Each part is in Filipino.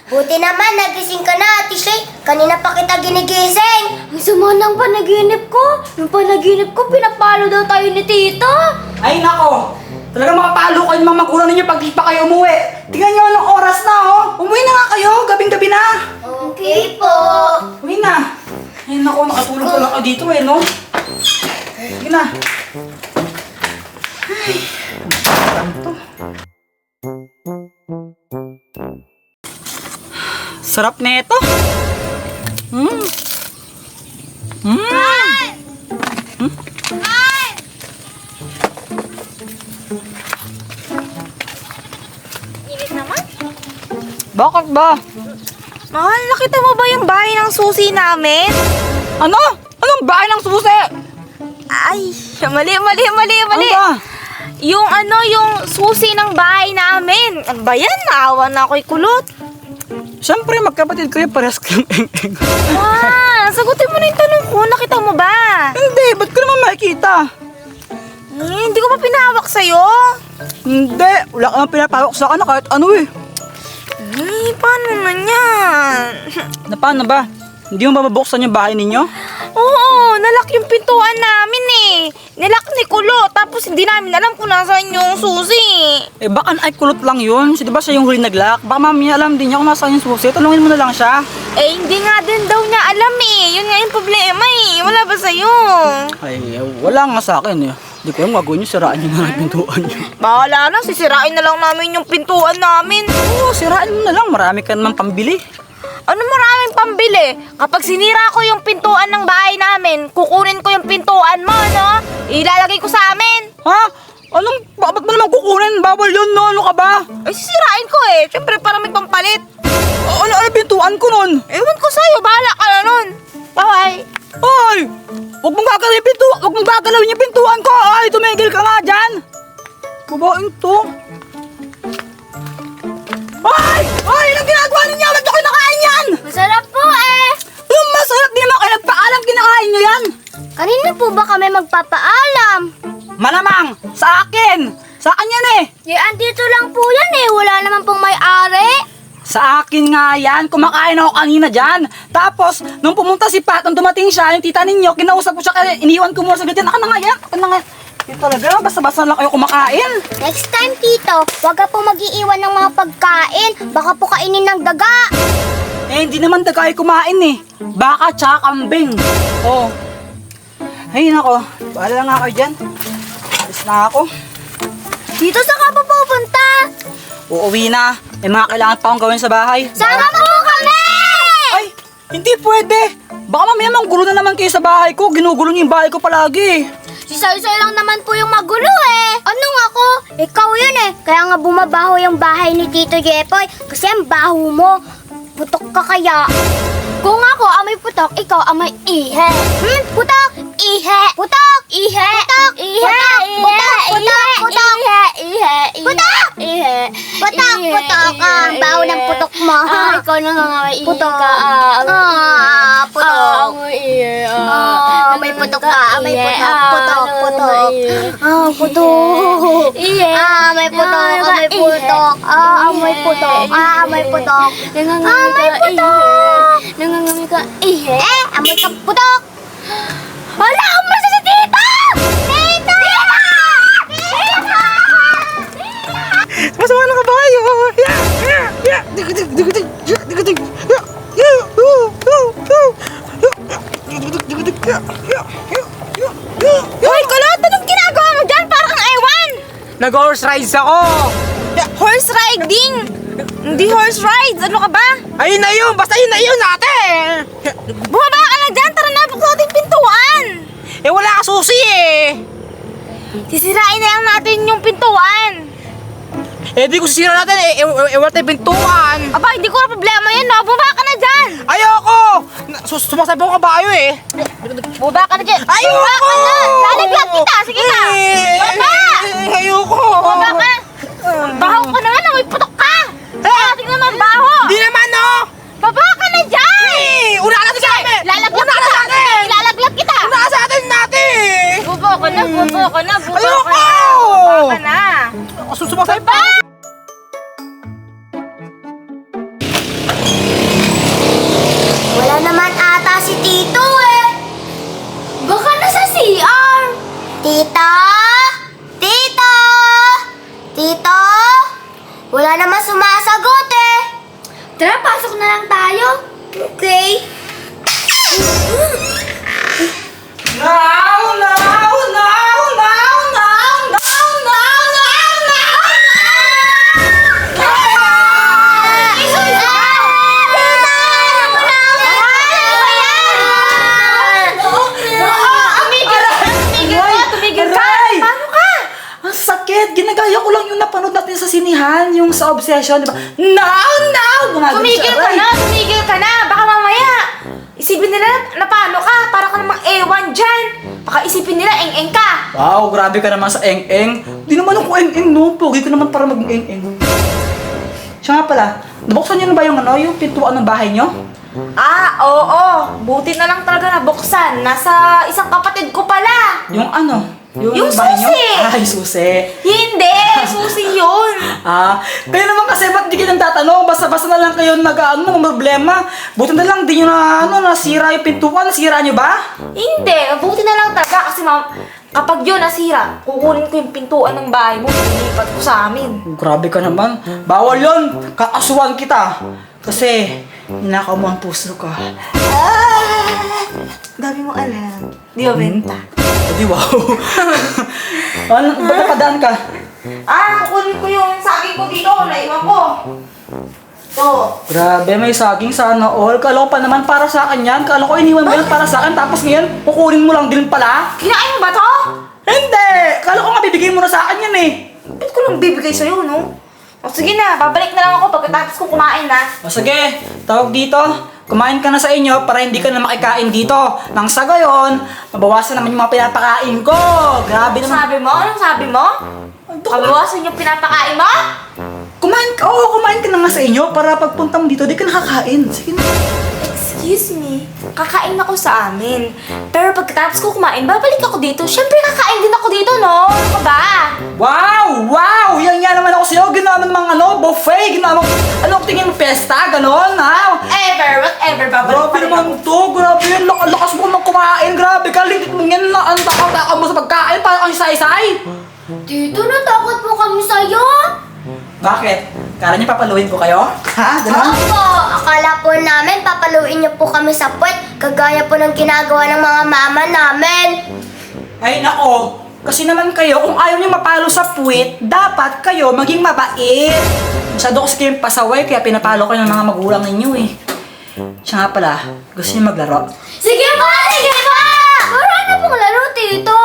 Buti naman, nagising ka na, Ate Shay. Kanina pa kita ginigising. Ang sama ng panaginip ko. Yung panaginip ko, pinapalo daw tayo ni Tita. Ay nako! Talagang makapalo kayo ng mga magulang ninyo pag di pa kayo umuwi. Tingnan nyo anong oras na, oh! Umuwi na nga kayo, gabing-gabi na! Okay po. Umuwi na! Ay nako, nakatulog pa lang ako dito eh, no? Sige na! Ay, ano to? Sarap na ito! Init naman. Bakit ba? Mahal, nakita mo ba yung bahay ng susi namin? Ano? Anong bahay ng susi? Ay, mali. Ano ba? Yung susi ng bahay namin. Ano ba yan? Naawa na ako'y kulot. Siyempre, magkapatid kayo, pares kang eng-eng. Sagutin mo na yung tanong ko. Nakita mo ba? Hindi, ba't ko naman makikita? Hindi ko pa pinahawak sa'yo. Hindi, wala kang pinapawak sa akin na kahit ano eh. Paano na yan? Na paano ba? Hindi mo mababuksan yung bahay ninyo? Oo, nalak yung pintuan namin eh. Nilak ni Kulo, tapos hindi namin alam kung nasaan yung susi. Eh baka ay kulot lang yun. Di ba siya yung huli naglock? Baka mamaya alam din niya kung nasaan yung susi. Tanungin mo na lang siya. Eh, hindi nga din daw niya alam eh. Yun nga yung problema eh. Wala ba sa'yo? Ay, wala nga sa akin eh. Hindi ko yung gagawin niyo, siraan niyo na lang pintuan niyo. Bahala na, sisirain na lang namin yung pintuan namin. Oo, siraan mo na lang. Marami ka naman pambili. Ano maraming pambili? Kapag sinira ko yung pintuan ng bahay namin, kukunin ko yung pintuan mo, no? Ilalagay ko sa amin. Ha? Ba't mo naman kukunin? Bawal yun, no? Ano ka ba? Ay, sisirain ko eh. Siyempre, para may pampalit. Ano pintuan ko nun? Ewan ko sa'yo, bahala ka na nun. Bye. Ay! Huwag mong gagalawin yung pintuan ko! Ay, tumigil ka nga dyan! Babaeng to. Ay! Ay! Anong ginagawa ninyo? Ba't nyo kinakain yan? Masarap po eh. Anong masarap? Di naman kayo nagpaalam kinakain nyo yan? Kanina po ba kami magpapaalam? Malamang! Sa akin! Sa akin yan eh! Andito lang po yan eh. Wala naman pong may-ari. Sa akin nga yan, kumakain ako kanina dyan. Tapos, nung pumunta si Pat, nung dumating siya, yung tita ninyo, kinausap ko siya, kaya iniwan ko muna sa ganyan. Akin na nga yan, akin na nga. Yung talaga, basta-basta lang kayo kumakain. Next time, Tito, huwag ka po mag-iiwan ng mga pagkain. Baka po kainin ng daga. Eh, hindi naman daga ay kumain eh. Baka tsaka kambing. Oo. Ay, nako. Bahala nga kayo dyan. Alis na ako. Dito sa ka po pupunta? Uuwi na. May mga kailangan pa akong gawin sa bahay. Sama mo po kami! Ay, hindi pwede. Baka mamaya manggulo na naman kayo sa bahay ko. Ginugulo niyo yung bahay ko palagi. Si Soy-Soy lang naman po yung magulo eh. Ano ako? Ikaw yun eh. Kaya nga bumabaho yung bahay ni Tito Jepoy. Kasi ang baho mo. Putok ka kaya. Kung ako amoy putok, ikaw amoy ihe. Putok! Ihe! Putok! Ihe! Putok! Ihe! Putok! Putok! Putok! Ihe! Putok! Ihe! Putok! Putok! Ang baho ng putok mo. Ikaw na nga may Putok! Putok! May putok ka. May putok. Putok. Putok. Putok. May putok. May putok. May putok. May putok. May putok. Nangangami ka. Ihe. Amoy ka putok. Wala akong masa si Tita! Tita! Tita! Masama na ka ba kayo? Hoy, Kulot! Anong ginagawa mo dyan? Parang ewan! Nag-horse rides ako! Horse riding! Hindi horse rides! Ano ka ba? Ayun na yun! Basta yun na yun ate! Bumaba ka na dyan! Tara na! Buksan natin pintuan! Eh wala ka susi eh! Sisirain na lang natin yung pintuan! Eh di ko sisira natin eh! Wala tayong pintuan! Aba, hindi ko na problema yan, no? Bumaba ka na dyan! Ayoko! Sumasabay ko kabayo eh! Bumaba ka na dyan! Ayoko! Bumaba ka na! Lalaglag kita! Sige na! Bumaba! Ayoko! Bumaba ka! Ang baho ka naman! Amoy putok ka! Tingnan mo ang baho! Di naman no! Baba ka na dyan! Una ka natin sa amin! Lalaglag Una ka kita! sa atin! Lalaglag kita! Una ka sa atin natin! Bubo ka na! Bubo ka na! Bubo Ayoko! ka na! Bumaba ka na! Sumasabay pa! Wala naman ata si Tito eh. Baka nasa CR. Tita? Tito? Tito? Wala naman sumasagot eh. Tara, pasok na lang tayo. Okay. Now! Tumigil ka! Aray! Paano ka? Ang sakit! Ginagaya ko lang yung napanood natin sa sinihan, yung sa Obsession, di ba? Now! Gumagano Tumigil siya, ka aray. na! Tumigil ka na! Baka mamaya isipin nila na paano ka, para ka namang ewan dyan. Baka isipin nila eng-eng ka. Wow, grabe ka naman sa eng-eng. Di naman ako eng-eng, no? Pogi ko naman para maging eng-eng. Siya nga pala, nabuksan niyo na ba yung pintuan ng bahay niyo? Ah, oo. Buti na lang talaga nabuksan. Nasa isang kapatid ko pala. Yung ano? Yung bahay niyo? susi! Ah, yung susi. Hindi! Susi yun! Ah, kayo naman kasi ba't di kayo nang tatanong? Basta-basta na lang kayo nag-ano, problema. Buti na lang, di nyo na, nasira yung pintuan. Nasira nyo ba? Hindi. Buti na lang talaga kasi kapag yun nasira, kukunin ko yung pintuan ng bahay mo. Ilipat ko sa amin. Grabe ka naman. Bawal yun. Kakasuhan kita. Kasi, ninakaw mo ang puso ko. Dami mo alam. Di ba, Benta? Di wow. Ano, ba't napadaan ka? Kukunin ko yung saging ko dito. Naiwan ko. Ito. Grabe, may saging sana all. Kala ko pa naman para sa akin yan. Kala ko iniwan mo yan para sa akin. Tapos ngayon, kukunin mo lang din pala. Kinain mo ba to? Hindi! Kala ko nga bibigay mo na sa akin yan eh. Ba't ko lang bibigay sa'yo, no? O sige na, babalik na lang ako pagkatapos ko kumain, ha? O sige, tawag dito. Kumain ka na sa inyo para hindi ka na makikain dito. Nang sa gayon, mabawasan naman yung mga pinapakain ko. Grabe Anong naman. sabi mo? Anong sabi mo? Kabawasan yung pinapakain mo? Kumain ka, kumain ka na nga sa inyo para pagpunta mo dito, di ka nakakain. Sige na. Excuse me, kakain ako sa amin. Pero pagkatapos ko kumain, babalik ako dito. Siyempre, kakain din ako dito, no? Ano ka ba? Wow! Yan nga naman ako sa'yo. Ginawa mo namang buffet. Ginawa mo, tingin mo, pesta? Ganon, ha? Whatever, babalik Grabe pa rin naman ako. to. Grabe yan. Lakas mo naman kumain. Grabe ka. Ligit mo yan. Ang takaw-takaw mo sa pagkain. Parang kang isay-isay. Tito, natakot po kami sa'yo. Bakit? Kala niyo papaluin ko kayo? Ha? Ganon? Opo, akala po namin papaluin niyo po kami sa puwet, kagaya po ng ginagawa ng mga mama namin. Ay, nako. Kasi naman kayo, kung ayaw niyo mapalo sa puwit, dapat kayo maging mabait. Masyado kasi kayong pasaway, kaya pinapalo kayo ng mga magulang ninyo eh. Siya nga pala, gusto niyo maglaro? Sige pa! Sige pa! Wala na pong laro, Tito.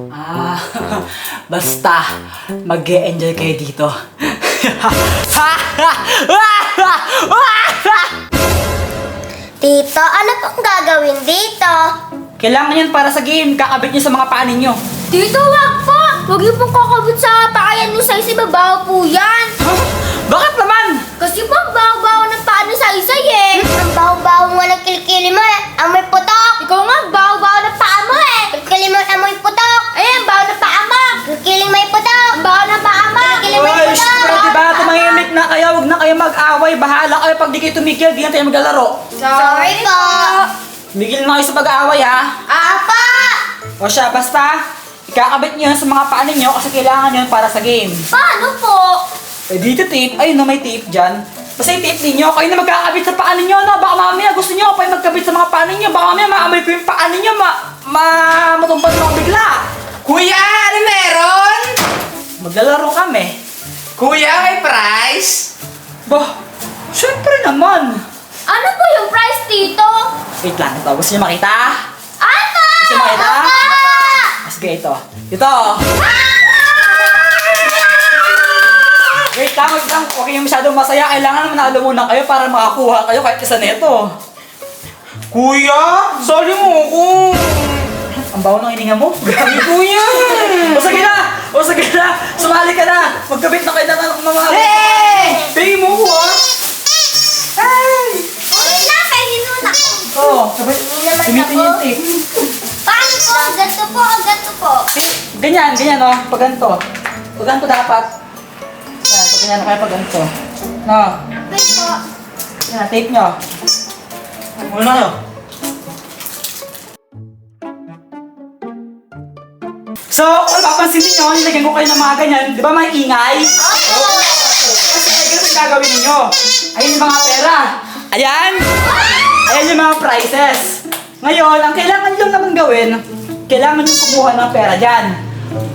Ah, basta, mag-e-enjoy kayo dito. Tito, ano pong gagawin dito? Kailangan yan para sa game, kakabit niyo sa mga paa ninyo. Tito, wag po! Huwag niyo pong kakabit sa paayan niyo sa isa, babaw po yan. Bakit naman? Kasi po, baho-baho ng paa niyo sa isa eh. Ang baho-baho nga ng kilikili mo eh. Amoy putok. Ikaw nga, baho-baho ng paa mo eh. Kilikili mo amoy putok. Ayan, baho ng paa mo. Kilikili may putok. Ang baho ng paa mo. Kilikili may Uy, putok. pwede ba tumahimik na kayo? Huwag na kayo mag-away. Bahala kayo pag di kayo tumigil, di na tayo maglalaro. Sorry po. Tumigil na kayo sa pag-aaway ha. Apa! O siya, basta, ikakabit niyo yan sa mga paa ninyo kasi kailangan yun para sa game. Paano po? Eh, dito tape. Ayun na, may tape dyan. Basta yung tape ninyo, kayo na magkakabit sa paa ninyo, no? Baka mamaya gusto nyo pa yung magkabit sa mga paa ninyo. Baka mamaya maamoy ko yung paa ninyo, matumpad mo bigla. Kuya, ano meron? Maglalaro kami. Kuya, may prize? Bah, syempre naman. Ano po yung price, Tito? Wait lang, ito. Gusto nyo makita? Ano? Gusto nyo makita? Apa! Sige, ito. Ito! Wait lang, wait lang. Huwag kayong masyadong masaya. Kailangan manalo muna kayo para makakuha kayo kahit isa nito. Kuya, sorry mo ako. Ang baho ng hininga mo. Grabe, kuya. O sige na! O sige na! Sumali ka na! Magkabit na kayo ng mga... Hey! Tingin mo ko, ah. Wait lang, kainin muna ko. Oo, sabay. Gamitin niyo yung tape. Paano po? Ganto po, ganto po. Ganyan, ganyan o. Pag ganito. Pag ganito dapat. Yan, pag ganyan kayo pag ganito. No. Wait po. Yan, tape nyo. Muna na kayo. So, kung napapansin ninyo, nilagyan ko kayo ng mga ganyan, di ba may ingay? Kasi ganun ang gagawin ninyo. Ayun yung mga pera. Ayan! Ayan yung mga prices. Ngayon, ang kailangan nyo naman gawin, kailangan nyo kumuha ng pera dyan.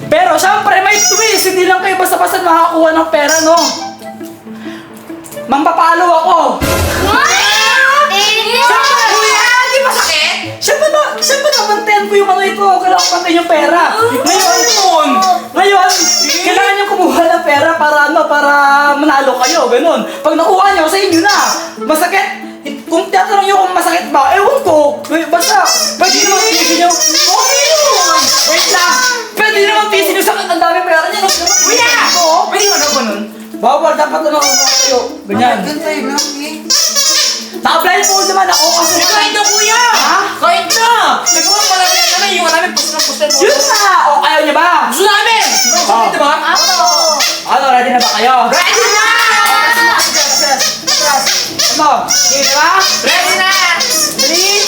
Pero syempre may twist, hindi lang kayo basta-basta makakuha ng pera, no? Mangpapalo ako. Siyempre, kuya, di ba sakit? Siyempre nabantayan ko yung ano ito, kailangan ko bantayan yung pera. Ngayon, kailangan nyo kumuha ng pera para manalo kayo, ganun. Pag nakuha nyo, sa inyo na. Masakit? Kung tatanong nyo kung masakit ba, ewan ko. Basta, pwede naman pisin nyo. Wait lang. Pwede naman pisin nyo sakit, ang dami pera nyo. Kuya! Pwede mo na ganun? Bawal, dapat ano kayo. Ganyan. tayo lang eh. Naka-blindfold naman ako kasi. Kahit na kuya! Ha? Kahit na! Nagawa mo namin na naman, iwan namin pusta-pusta mo. Yun na! O, ayaw niya ba? Gusto namin! Gusto namin, diba? Ano, ready na ba kayo? Ready na! Ano? Game na ba? Ready na! 3,